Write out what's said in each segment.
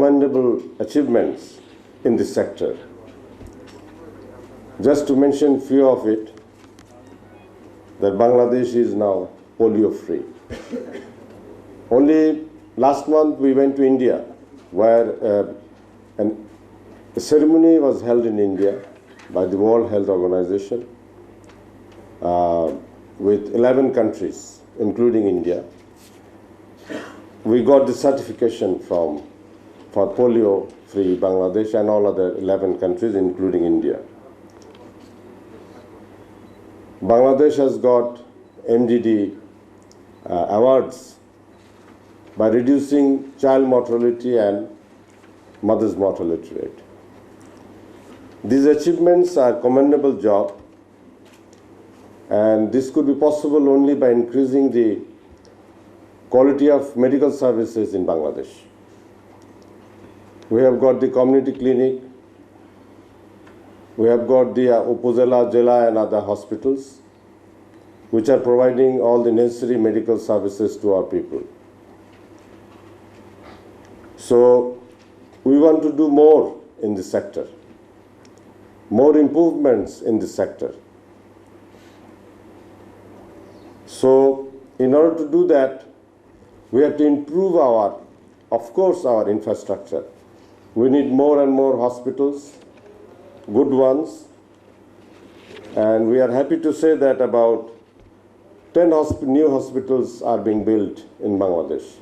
commendable achievements in this sector. Just to mention few of it, that Bangladesh is now polio-free. Only last month we went to India, where a ceremony was held in India by the World Health Organization with 11 countries, including India. We got the certification for polio-free Bangladesh and all other 11 countries, including India. Bangladesh has got MDD awards by reducing child mortality and mother's mortality rate. These achievements are a commendable job, and this could be possible only by increasing the quality of medical services in Bangladesh. We have got the community clinic, we have got the Upazila, Jela and other hospitals which are providing all the necessary medical services to our people. So we want to do more in this sector, more improvements in this sector. So in order to do that, we have to improve of course, our infrastructure. We need more and more hospitals, good ones, and we are happy to say that about 10 new hospitals are being built in Bangladesh,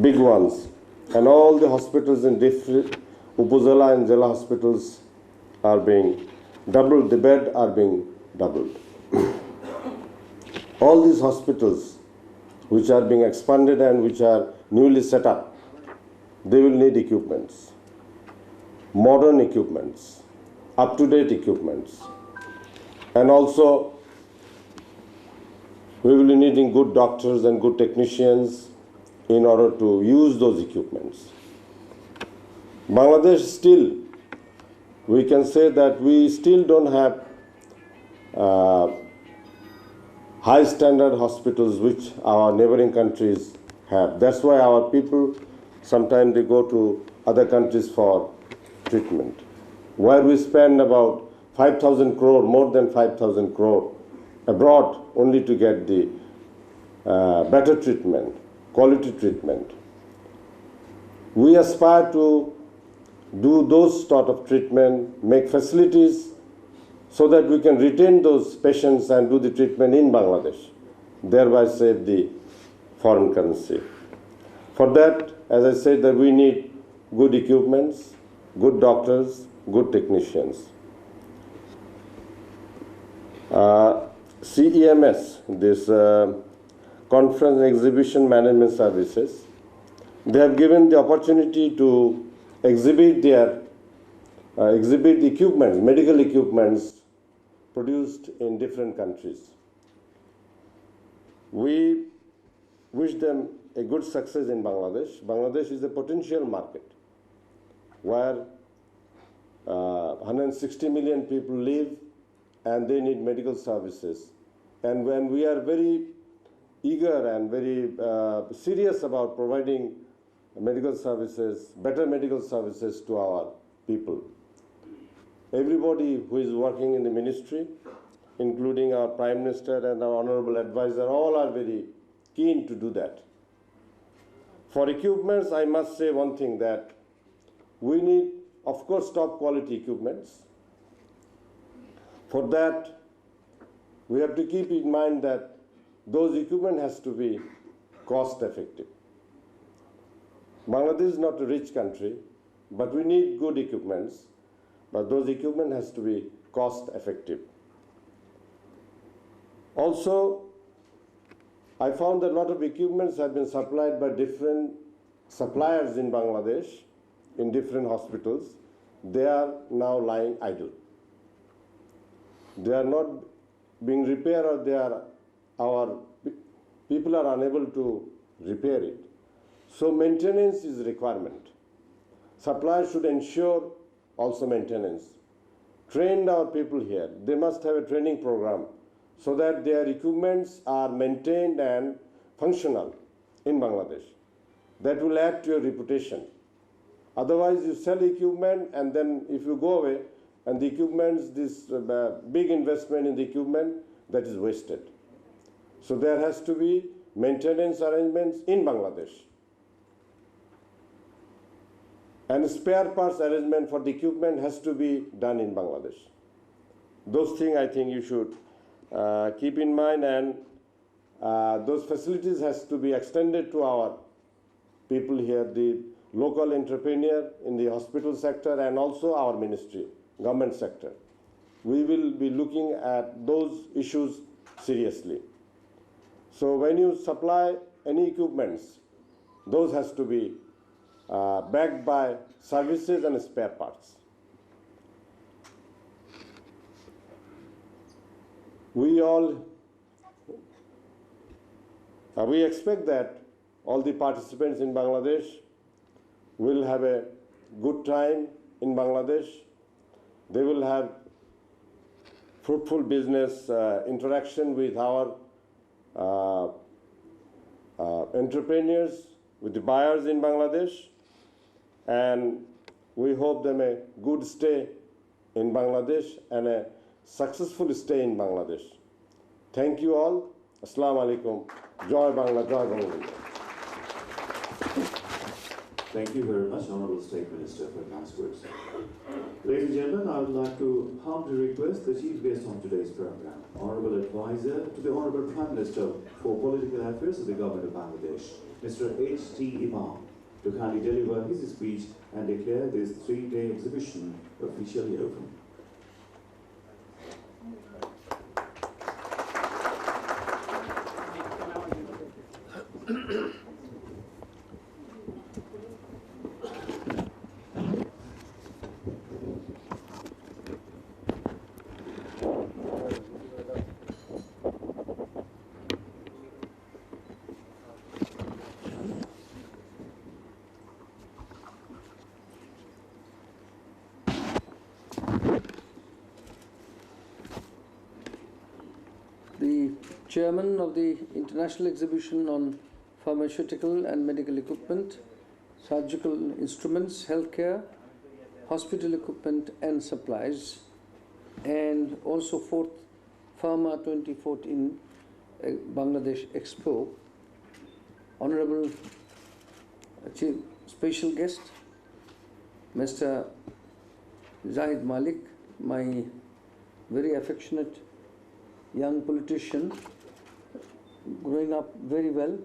big ones, and all the hospitals in different Upazila and Jela hospitals are being doubled, the bed are being doubled. All these hospitals which are being expanded and which are newly set up, they will need equipments, modern equipments, up-to-date equipments, and also we will be needing good doctors and good technicians in order to use those equipments. Bangladesh still, we can say that we still don't have high standard hospitals which our neighboring countries have. That's why our people, sometimes they go to other countries for treatment, where we spend about 5,000 crore, more than 5,000 crore abroad only to get the better treatment, quality treatment. We aspire to do those sort of treatment, make facilities so that we can retain those patients and do the treatment in Bangladesh, thereby save the foreign currency. For that, as I said, that we need good equipments, good doctors, good technicians. CEMS, this Conference and Exhibition Management Services, they have given the opportunity to exhibit the equipments, medical equipments produced in different countries. We wish them a good success in Bangladesh. Bangladesh is a potential market where 160 million people live and they need medical services. And when we are very eager and very serious about providing medical services, better medical services to our people. Everybody who is working in the ministry, including our Prime Minister and our Honorable Advisor, all are very keen to do that. For equipments, I must say one thing, that we need, of course, top quality equipments. For that, we have to keep in mind that those equipment has to be cost effective. Bangladesh is not a rich country, but we need good equipments, but those equipment has to be cost effective. Also, I found that a lot of equipments have been supplied by different suppliers in Bangladesh, in different hospitals. They are now lying idle. They are not being repaired, or our people are unable to repair it. So maintenance is a requirement. Suppliers should ensure also maintenance. Train our people here. They must have a training program so that their equipments are maintained and functional in Bangladesh. That will add to your reputation. Otherwise, you sell equipment and then if you go away and the equipment, this big investment in the equipment, that is wasted. So there has to be maintenance arrangements in Bangladesh. And spare parts arrangement for the equipment has to be done in Bangladesh. Those things I think you should keep in mind, and those facilities has to be extended to our people here, the local entrepreneur in the hospital sector and also our ministry, government sector. We will be looking at those issues seriously. So when you supply any equipments, those has to be backed by services and spare parts. We expect that all the participants in Bangladesh will have a good time in Bangladesh. They will have fruitful business interaction with our entrepreneurs, with the buyers in Bangladesh, and we hope them a good stay in Bangladesh and a successful stay in Bangladesh. Thank you all. Assalamu alaikum. Joy Bangla, Joy Bangla. Thank you very much, Honorable State Minister, for nice words. Ladies and gentlemen, I would like to humbly request the chief guest on today's program, Honorable Advisor to the Honorable Prime Minister for Political Affairs of the Government of Bangladesh, Mr. H.T. Imam, to kindly deliver his speech and declare this 3-day exhibition officially open. The chairman of the International Exhibition on Pharmaceutical and Medical Equipment, Surgical Instruments, Healthcare, Hospital Equipment and Supplies, and also 4th Pharma 2014 Bangladesh Expo. Honorable Chief Special Guest, Mr. Zahid Maleque, my very affectionate young politician, growing up very well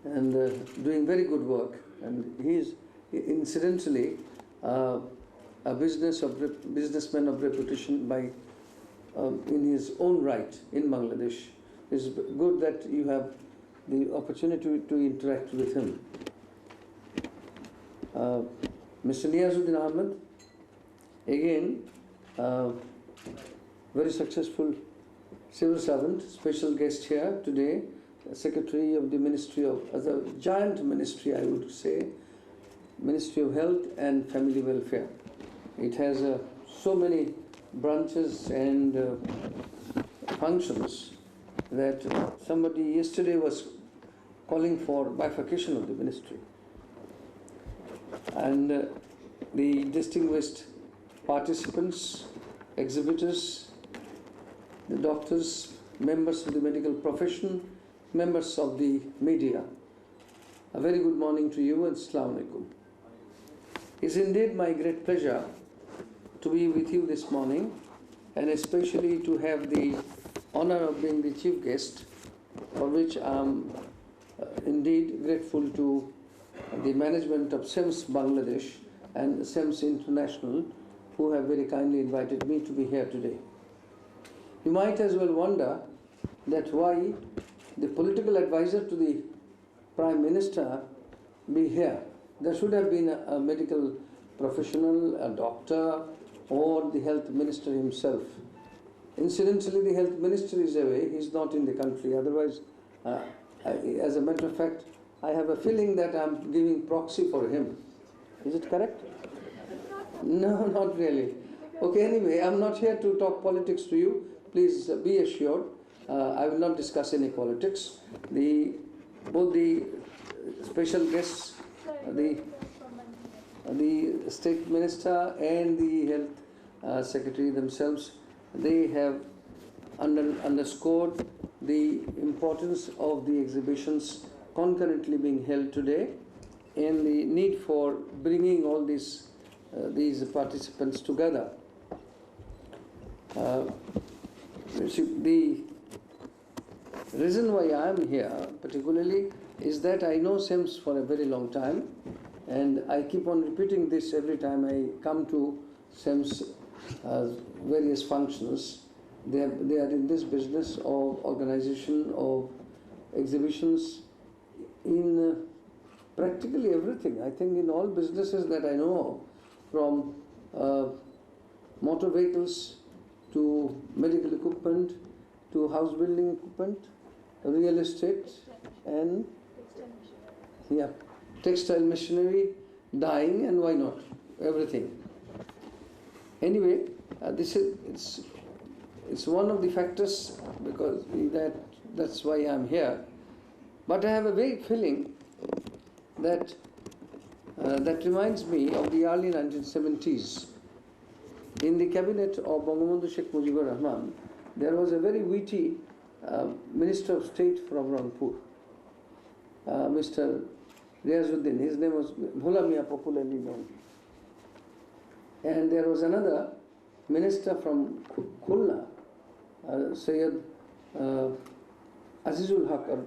and doing very good work. And he is incidentally a businessman of reputation by in his own right in Bangladesh. It's good that you have the opportunity to interact with him. Mr. Neazuddin Ahmed, again, very successful civil servant, special guest here today, Secretary of the Ministry of, as a giant ministry I would say, Ministry of Health and Family Welfare. It has so many branches and functions that somebody yesterday was calling for bifurcation of the ministry. And the distinguished participants, exhibitors, the doctors, members of the medical profession, members of the media, a very good morning to you and Assalamu alaikum. It's indeed my great pleasure to be with you this morning, and especially to have the honor of being the chief guest, for which I'm indeed grateful to the management of CEMS Bangladesh and CEMS International, who have very kindly invited me to be here today. You might as well wonder that why the political advisor to the Prime Minister be here. There should have been a medical professional, a doctor, or the health minister himself. Incidentally, the health minister is away, he's not in the country. Otherwise, as a matter of fact, I have a feeling that I'm giving proxy for him. Is it correct? No, not really. Okay, anyway, I'm not here to talk politics to you. Please be assured, I will not discuss any politics. Both the special guests, the State Minister and the Health Secretary themselves, they have underscored the importance of the exhibitions concurrently being held today and the need for bringing all these participants together. The reason why I am here particularly is that I know CEMS for a very long time, and I keep on repeating this every time I come to CEMS various functions. They are in this business of organization of exhibitions in practically everything. I think in all businesses that I know of, from motor vehicles to medical equipment to house building equipment, real estate, and textile machinery, dyeing, and why not, everything. Anyway, it's one of the factors because that's why I'm here. But I have a vague feeling that that reminds me of the early 1970s. In the cabinet of Bangabandhu Sheikh Mujibur Rahman, there was a very witty Minister of State from Rangpur, Mr. Neazuddin. His name was Bhola Miya, popularly known. And there was another minister from Khulna, Sayyid Azizul Haq, or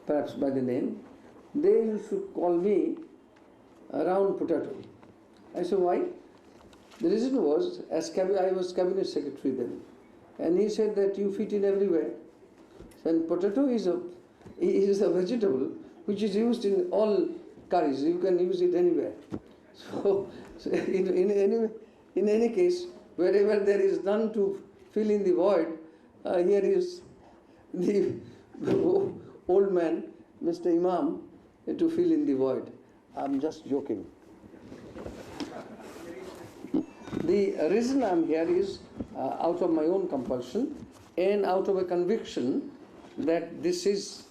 perhaps by the name. They used to call me a round potato. I said, why? The reason was, I was cabinet secretary then, and he said that you fit in everywhere. And potato is a vegetable which is used in all curries. You can use it anywhere. So in any case, wherever there is none to fill in the void, here is the old man, Mr. Imam, to fill in the void. I'm just joking. The reason I'm here is out of my own compulsion and out of a conviction that this is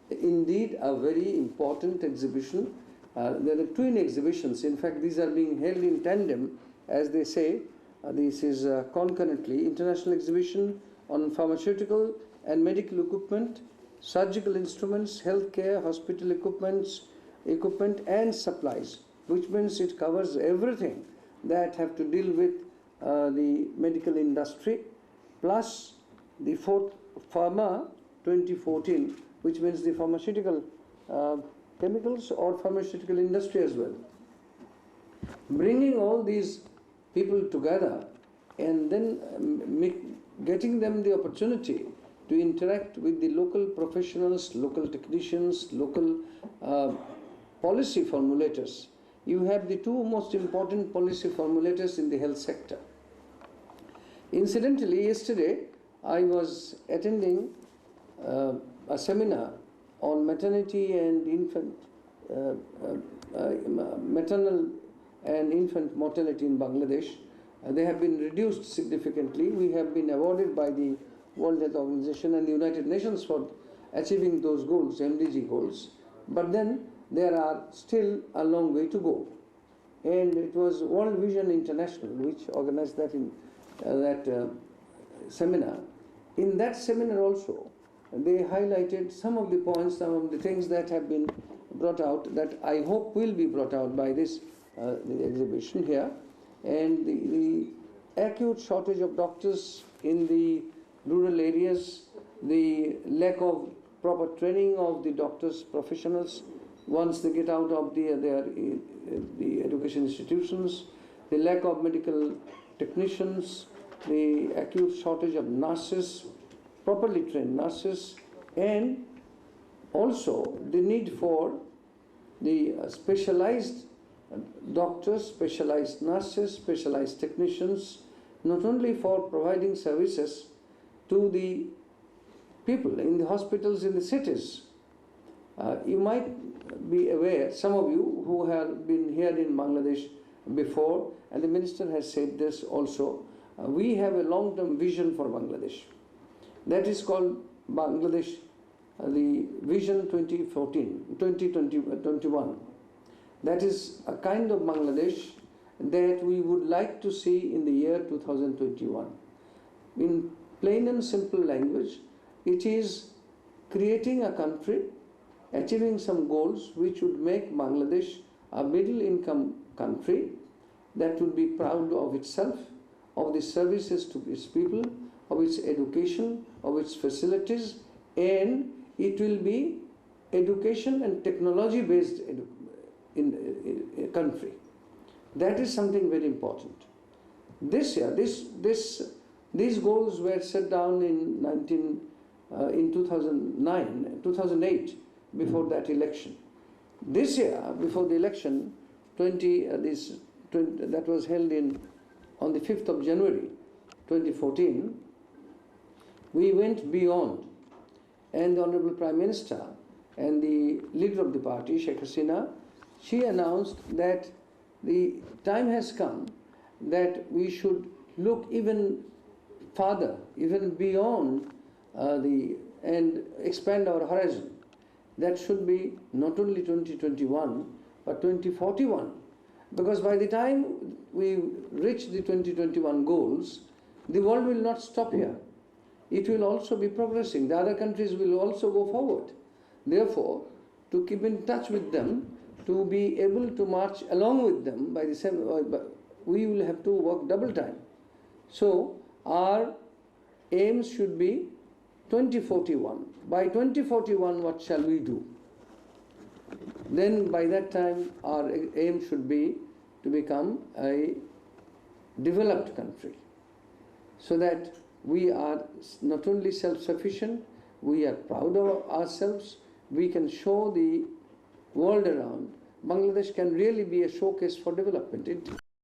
indeed a very important exhibition. There are twin exhibitions. In fact, these are being held in tandem, as they say. This is concurrently international exhibition on pharmaceutical and medical equipment, surgical instruments, healthcare, hospital equipment and supplies, which means it covers everything that have to deal with the medical industry, plus the fourth Pharma 2014, which means the pharmaceutical chemicals or pharmaceutical industry as well. Bringing all these people together and then getting them the opportunity to interact with the local professionals, local technicians, local policy formulators. You have the two most important policy formulators in the health sector. Incidentally, yesterday I was attending a seminar on maternity and infant, maternal and infant mortality in Bangladesh. They have been reduced significantly. We have been awarded by the World Health Organization and the United Nations for achieving those goals, MDG goals. But then there are still a long way to go. And it was World Vision International which organized that seminar. In that seminar also, they highlighted some of the points, some of the things that have been brought out that I hope will be brought out by this the exhibition here. And the acute shortage of doctors in the rural areas, the lack of proper training of the doctors, professionals, once they get out of the education institutions, the lack of medical technicians, the acute shortage of nurses, properly trained nurses, and also the need for the specialized doctors, specialized nurses, specialized technicians, not only for providing services to the people in the hospitals in the cities. You might be aware, some of you who have been here in Bangladesh before, and the minister has said this also, we have a long-term vision for Bangladesh. That is called Bangladesh, the Vision 2021. That is a kind of Bangladesh that we would like to see in the year 2021. In plain and simple language, it is creating a country, achieving some goals which would make Bangladesh a middle income country that would be proud of itself, of the services to its people, of its education, of its facilities, and it will be education and technology based in country. That is something very important. This year, these goals were set down in 2008, before that election. This year, before the election, that was held on the 5th of January 2014, we went beyond, and the Honorable Prime Minister and the leader of the party, Sheikh Hasina, she announced that the time has come that we should look even farther, even beyond and expand our horizon. That should be not only 2021, but 2041. Because by the time we reach the 2021 goals, the world will not stop here. It will also be progressing. The other countries will also go forward. Therefore, to keep in touch with them, to be able to march along with them, we will have to work double time. So, our aims should be 2041. By 2041, what shall we do? Then by that time, our aim should be to become a developed country, so that we are not only self-sufficient, we are proud of ourselves, we can show the world around. Bangladesh can really be a showcase for development.